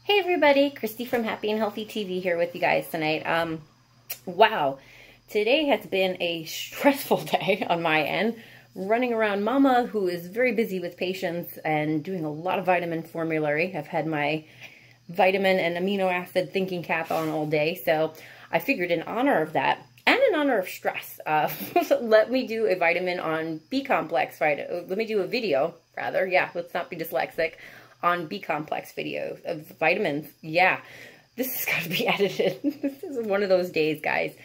Hey everybody, Christy from Happy and Healthy TV here with you guys tonight. Wow, today has been a stressful day on my end, running around Mama, who is very busy with patients and doing a lot of vitamin formulary. I've had my vitamin and amino acid thinking cap on all day, so I figured in honor of that, and in honor of stress, let me do a vitamin on B-complex, let me do a video, rather, yeah, let's not be dyslexic, on B-complex video of vitamins. Yeah, this has got to be edited. This is one of those days, guys,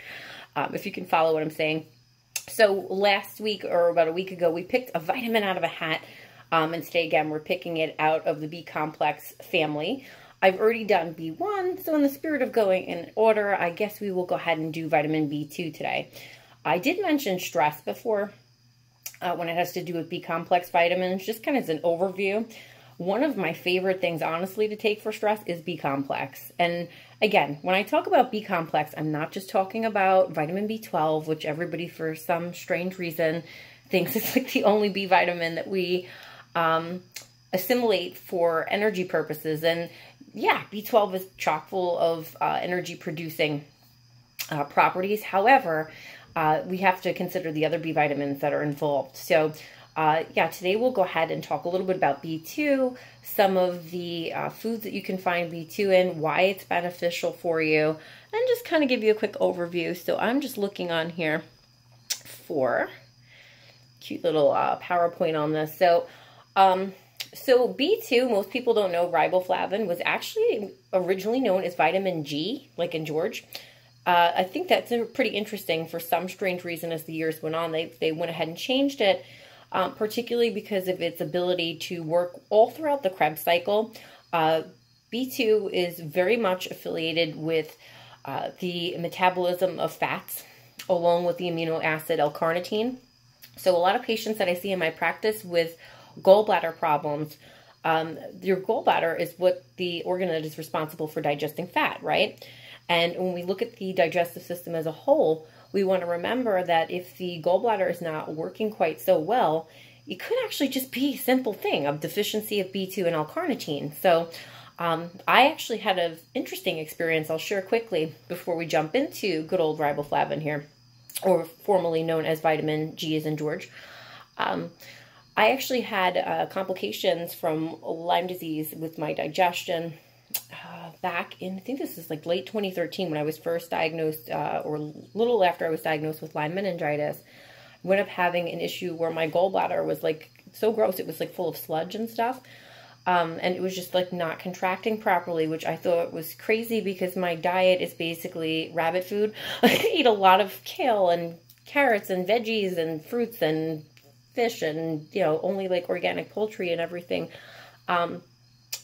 if you can follow what I'm saying. So last week, or about a week ago, we picked a vitamin out of a hat, and today, again, we're picking it out of the B-complex family. I've already done B1, so in the spirit of going in order, I guess we will go ahead and do vitamin B2 today. I did mention stress before when it has to do with B-complex vitamins, just kind of as an overview. One of my favorite things, honestly, to take for stress is B-complex. And again, when I talk about B-complex, I'm not just talking about vitamin B12, which everybody, for some strange reason, thinks it's like the only B vitamin that we assimilate for energy purposes. And yeah, B12 is chock full of energy-producing properties. However, we have to consider the other B vitamins that are involved. So yeah, today we'll go ahead and talk a little bit about B2, some of the foods that you can find B2 in, why it's beneficial for you, and just kind of give you a quick overview. So I'm just looking on here for cute little PowerPoint on this. So, so B2, most people don't know, riboflavin was actually originally known as vitamin G, like in George. I think that's pretty interesting. For some strange reason, as the years went on, they went ahead and changed it. Particularly because of its ability to work all throughout the Krebs cycle. B2 is very much affiliated with the metabolism of fats, along with the amino acid L-carnitine. So a lot of patients that I see in my practice with gallbladder problems, your gallbladder is what the organ that is responsible for digesting fat, right? And when we look at the digestive system as a whole, we want to remember that if the gallbladder is not working quite so well, it could actually just be a simple thing of deficiency of B2 and L-carnitine. So I actually had an interesting experience I'll share quickly before we jump into good old riboflavin here, or formerly known as vitamin G as in George. I actually had complications from Lyme disease with my digestion back in, I think this is like late 2013 when I was first diagnosed, or a little after I was diagnosed with Lyme meningitis. I went up having an issue where my gallbladder was like so gross, it was like full of sludge and stuff. And it was just like not contracting properly, which I thought was crazy because my diet is basically rabbit food. I eat a lot of kale and carrots and veggies and fruits and fish and, you know, only like organic poultry and everything.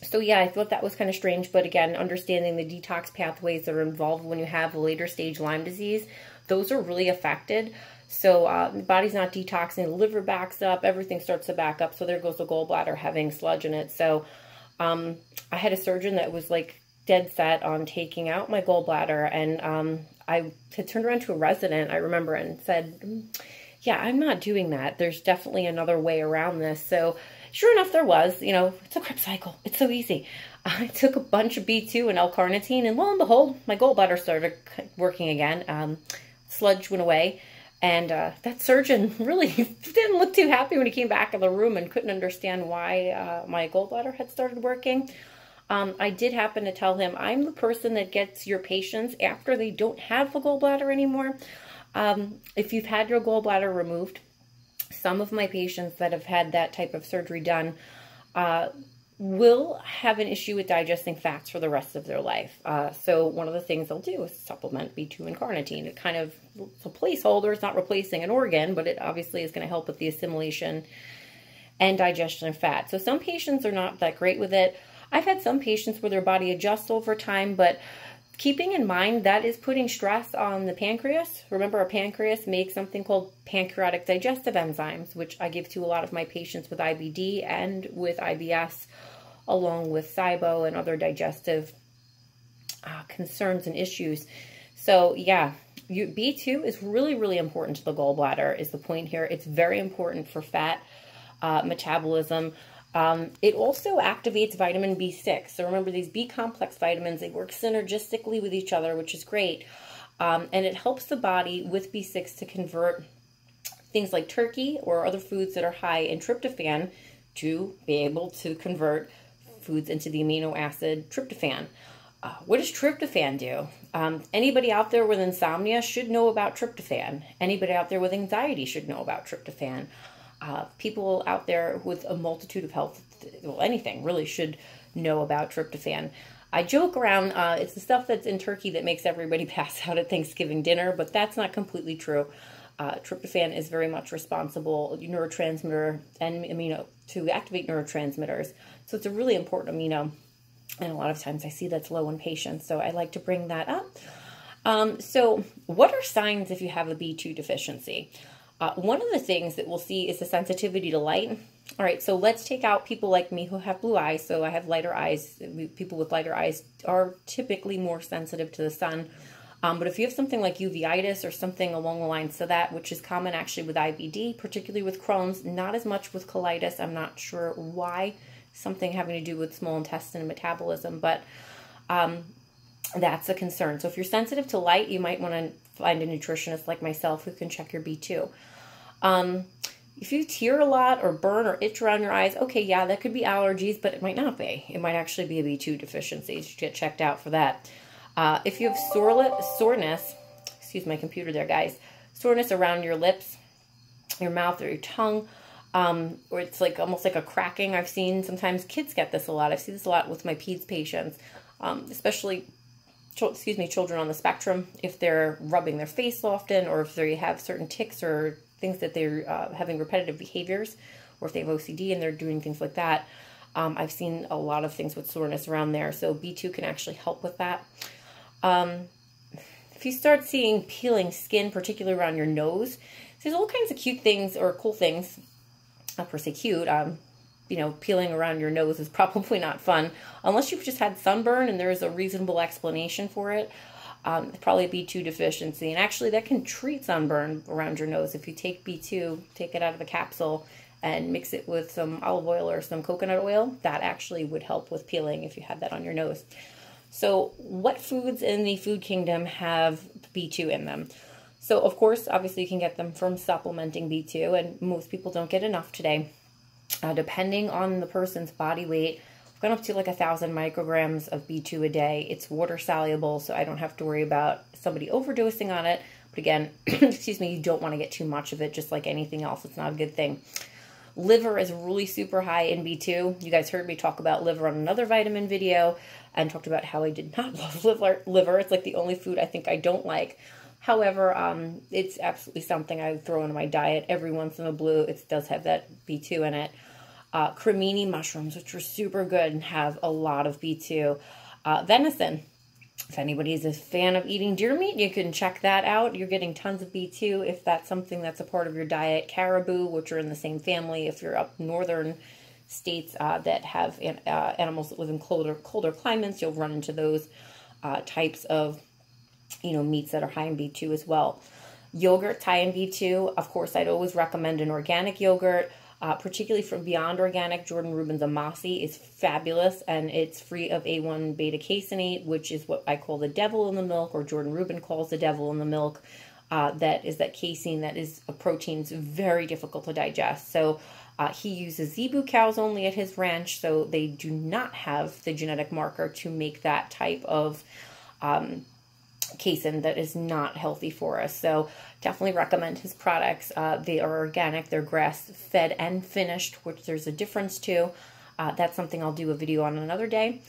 So yeah, I thought that was kind of strange, but again, understanding the detox pathways that are involved when you have a later stage Lyme disease, those are really affected. So the body's not detoxing, the liver backs up, everything starts to back up, so there goes the gallbladder having sludge in it. So I had a surgeon that was like dead set on taking out my gallbladder, and I had turned around to a resident, I remember, and said, yeah, I'm not doing that. There's definitely another way around this. So sure enough, there was. You know, it's a Krebs cycle. It's so easy. I took a bunch of B2 and L-carnitine, and lo and behold, my gallbladder started working again. Sludge went away, and that surgeon really didn't look too happy when he came back in the room and couldn't understand why my gallbladder had started working. I did happen to tell him, I'm the person that gets your patients after they don't have a gallbladder anymore. If you've had your gallbladder removed, some of my patients that have had that type of surgery done will have an issue with digesting fats for the rest of their life. So one of the things they'll do is supplement B2 and carnitine. It kind of, it's a placeholder. It's not replacing an organ, but it obviously is going to help with the assimilation and digestion of fat. So some patients are not that great with it. I've had some patients where their body adjusts over time, but keeping in mind that is putting stress on the pancreas. Remember, our pancreas makes something called pancreatic digestive enzymes, which I give to a lot of my patients with IBD and with IBS, along with SIBO and other digestive concerns and issues. So yeah, B2 is really, really important to the gallbladder is the point here. It's very important for fat metabolism. It also activates vitamin B6. So remember, these B complex vitamins, they work synergistically with each other, which is great. And it helps the body with B6 to convert things like turkey or other foods that are high in tryptophan to be able to convert foods into the amino acid tryptophan. What does tryptophan do? Anybody out there with insomnia should know about tryptophan. Anybody out there with anxiety should know about tryptophan. People out there with a multitude of health, well, anything really, should know about tryptophan. I joke around, it's the stuff that's in turkey that makes everybody pass out at Thanksgiving dinner, but that's not completely true. Tryptophan is very much responsible neurotransmitter and amino to activate neurotransmitters. So it's a really important amino, and a lot of times I see that's low in patients, so I like to bring that up. So what are signs if you have a B2 deficiency? One of the things that we'll see is the sensitivity to light. All right, so let's take out people like me who have blue eyes. So I have lighter eyes. People with lighter eyes are typically more sensitive to the sun. But if you have something like uveitis or something along the lines of that, which is common actually with IBD, particularly with Crohn's, not as much with colitis. I'm not sure why, something having to do with small intestine metabolism, but that's a concern. So if you're sensitive to light, you might want to find a nutritionist like myself who can check your B2. If you tear a lot or burn or itch around your eyes, okay, yeah, that could be allergies, but it might not be. It might actually be a B2 deficiency. You should get checked out for that. If you have soreness, excuse my computer there, guys, soreness around your lips, your mouth, or your tongue, or it's like almost like a cracking. I've seen sometimes kids get this a lot. I've seen this a lot with my peds patients, especially children on the spectrum, if they're rubbing their face often, or if they have certain tics or things that they're having repetitive behaviors, or if they have OCD and they're doing things like that. I've seen a lot of things with soreness around there, so B2 can actually help with that. If you start seeing peeling skin, particularly around your nose, there's all kinds of cute things or cool things, not per se cute, you know, peeling around your nose is probably not fun unless you've just had sunburn and there's a reasonable explanation for it. Probably a B2 deficiency, and actually that can treat sunburn around your nose. If you take B2, take it out of a capsule and mix it with some olive oil or some coconut oil, that actually would help with peeling if you had that on your nose. So what foods in the food kingdom have B2 in them? So of course, obviously you can get them from supplementing B2, and most people don't get enough today. Depending on the person's body weight, I've gone up to like 1,000 micrograms of B2 a day. It's water soluble, so I don't have to worry about somebody overdosing on it. But again, excuse me, you don't want to get too much of it, just like anything else. It's not a good thing. Liver is really super high in B2. You guys heard me talk about liver on another vitamin video and talked about how I did not love liver. It's like the only food I think I don't like. However, it's absolutely something I throw into my diet every once in a blue. It does have that B2 in it. Cremini mushrooms, which are super good and have a lot of B2. Venison. If anybody is a fan of eating deer meat, you can check that out. You're getting tons of B2 if that's something that's a part of your diet. Caribou, which are in the same family. If you're up northern states that have animals that live in colder climates, you'll run into those types of meats that are high in B2 as well. Yogurt's high in B2. Of course, I'd always recommend an organic yogurt. Particularly from Beyond Organic, Jordan Rubin's Amasi is fabulous, and it's free of A1 beta-caseinate, which is what I call the devil in the milk, or Jordan Rubin calls the devil in the milk. That is that casein that is a protein that's very difficult to digest. So he uses zebu cows only at his ranch, so they do not have the genetic marker to make that type of casein that is not healthy for us. So definitely recommend his products. They are organic, they're grass-fed and finished, which there's a difference too. That's something I'll do a video on another day.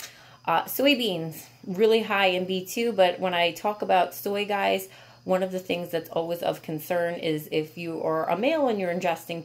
Soybeans, really high in B2, but when I talk about soy, guys, one of the things that's always of concern is if you are a male and you're ingesting